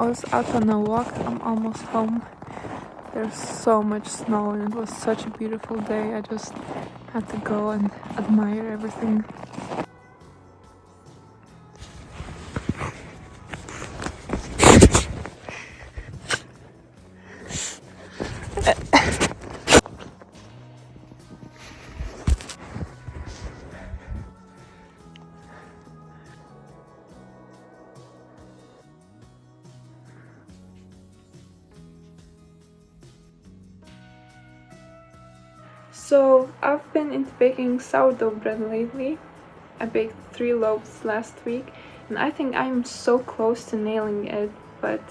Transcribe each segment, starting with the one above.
I was out on a walk. I'm almost home. There's so much snow and it was such a beautiful day. I just had to go and admire everything. So I've been into baking sourdough bread lately. I baked 3 loaves last week and I think I'm so close to nailing it, but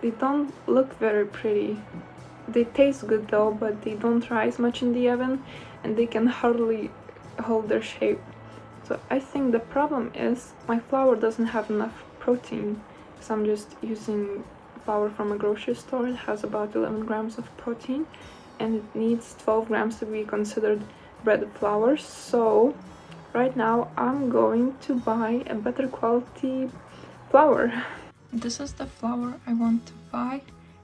they don't look very pretty. They taste good though, but they don't rise much in the oven and they can hardly hold their shape. So I think the problem is my flour doesn't have enough protein, because I'm just using flour from a grocery store. It has about 11 grams of protein and it needs 12 grams to be considered bread flour. So right now I'm going to buy a better quality flour. This is the flour I want to buy.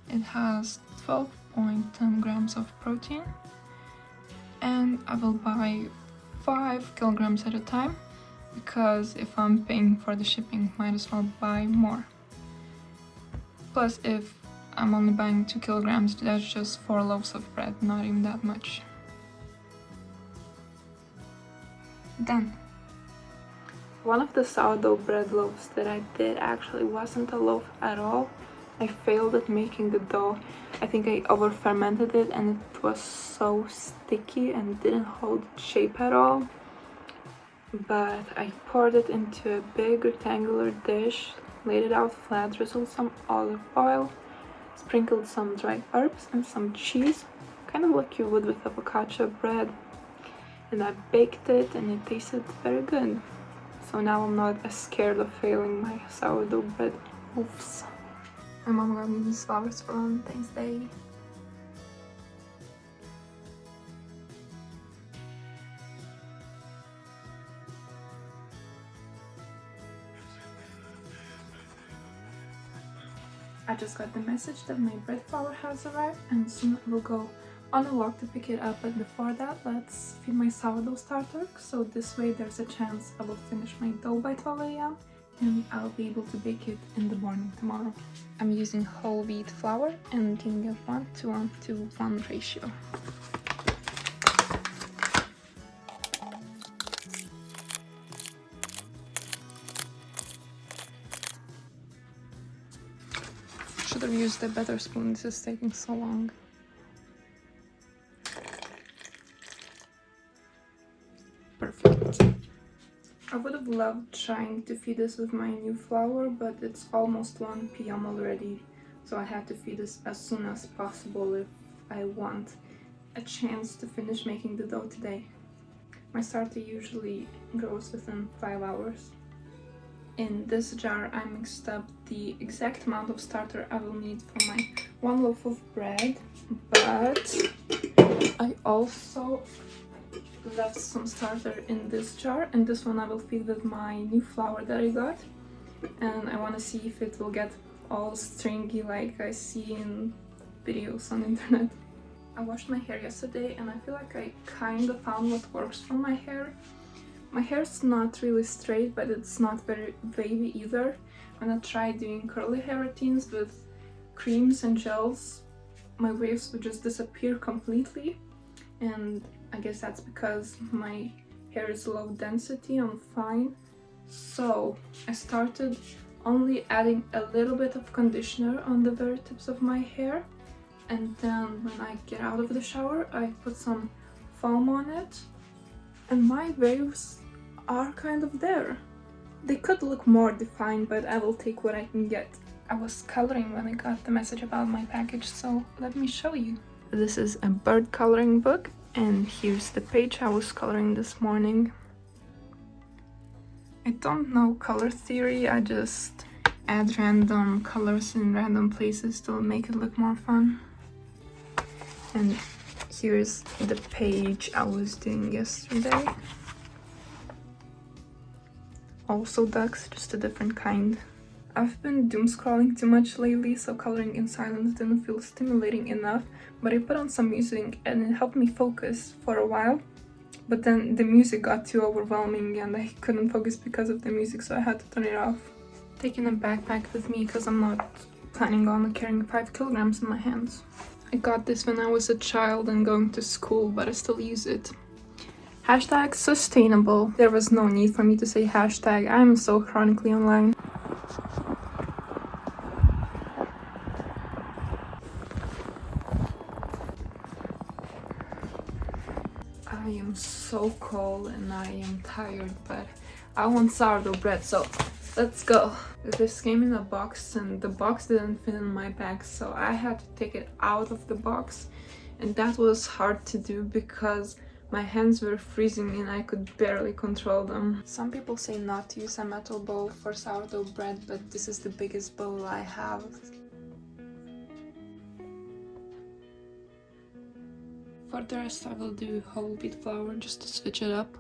It has 12.10 grams of protein and I will buy 5 kilograms at a time, because if I'm paying for the shipping, might as well buy more. Plus, if I'm only buying 2 kilograms, that's just 4 loaves of bread, not even that much. Done. One of the sourdough bread loaves that I did actually wasn't a loaf at all. I failed at making the dough. I think I over fermented it and it was so sticky and didn't hold shape at all. But I poured it into a big rectangular dish, laid it out flat, drizzled some olive oil, sprinkled some dried herbs and some cheese, kind of like you would with a focaccia bread. And I baked it and it tasted very good. So now I'm not as scared of failing my sourdough bread moves. My mom got me these flowers for Valentine's Day. I just got the message that my bread flour has arrived and soon I will go on a walk to pick it up, but before that let's feed my sourdough starter, so this way there's a chance I will finish my dough by 12 a.m. and I'll be able to bake it in the morning tomorrow. I'm using whole wheat flour and doing a 1:1 ratio. Should have used a better spoon, this is taking so long. Perfect. I would have loved trying to feed this with my new flour, but it's almost 1 p.m. already, so I had to feed this as soon as possible if I want a chance to finish making the dough today. My starter usually grows within 5 hours. In this jar I mixed up the exact amount of starter I will need for my 1 loaf of bread, but I also left some starter in this jar, and this one I will feed with my new flour that I got, and I want to see if it will get all stringy like I see in videos on the internet. I washed my hair yesterday and I feel like I kind of found what works for my hair. My hair's not really straight, but it's not very wavy either. When I tried doing curly hair routines with creams and gels, my waves would just disappear completely, and I guess that's because my hair is low density and fine. So I started only adding a little bit of conditioner on the very tips of my hair, and then when I get out of the shower I put some foam on it, and my waves are kind of there. They could look more defined, but I will take what I can get. I was coloring when I got the message about my package, so let me show you. This is a bird coloring book, and here's the page I was coloring this morning. I don't know color theory, I just add random colors in random places to make it look more fun. And here's the page I was doing yesterday. Also ducks, just a different kind. I've been doom scrolling too much lately, so coloring in silence didn't feel stimulating enough, but I put on some music and it helped me focus for a while. But then the music got too overwhelming and I couldn't focus because of the music, so I had to turn it off. Taking a backpack with me because I'm not planning on carrying 5 kilograms in my hands. I got this when I was a child and going to school, but I still use it. Hashtag sustainable. There was no need for me to say hashtag. I'm so chronically online. I am so cold and I am tired, but I want sourdough bread, so let's go. This came in a box and the box didn't fit in my bag, so I had to take it out of the box, and that was hard to do because my hands were freezing and I could barely control them. Some people say not to use a metal bowl for sourdough bread, but this is the biggest bowl I have. For the rest I will do whole wheat flour just to switch it up,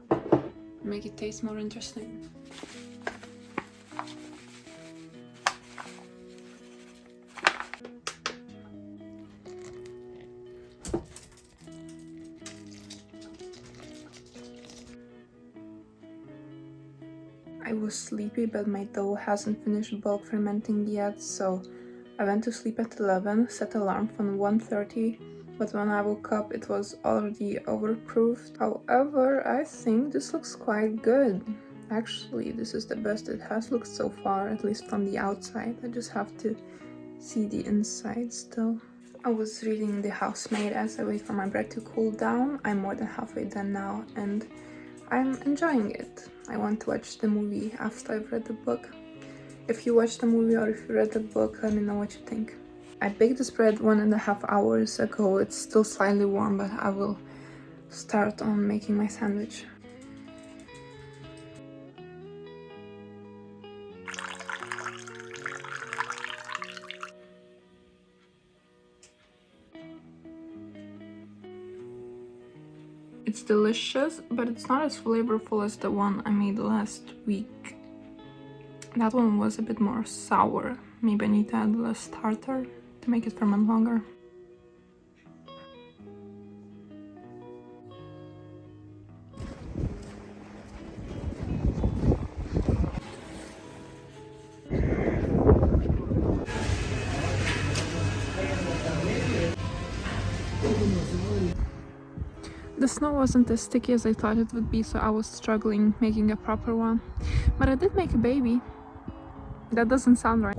make it taste more interesting. I was sleepy, but my dough hasn't finished bulk fermenting yet, so I went to sleep at 11, set alarm for 1:30, but when I woke up it was already overproofed. However, I think this looks quite good. Actually, this is the best it has looked so far, at least from the outside. I just have to see the inside still. I was reading The Housemaid as I wait for my bread to cool down. I'm more than halfway done now and I'm enjoying it. I want to watch the movie after I've read the book. If you watched the movie or if you read the book, let me know what you think. I baked this bread 1.5 hours ago. It's still slightly warm, but I will start on making my sandwich. It's delicious, but it's not as flavorful as the one I made last week. That one was a bit more sour. Maybe I need to add less tartar to make it ferment longer. The snow wasn't as sticky as I thought it would be, so I was struggling making a proper one. But I did make a baby. That doesn't sound right.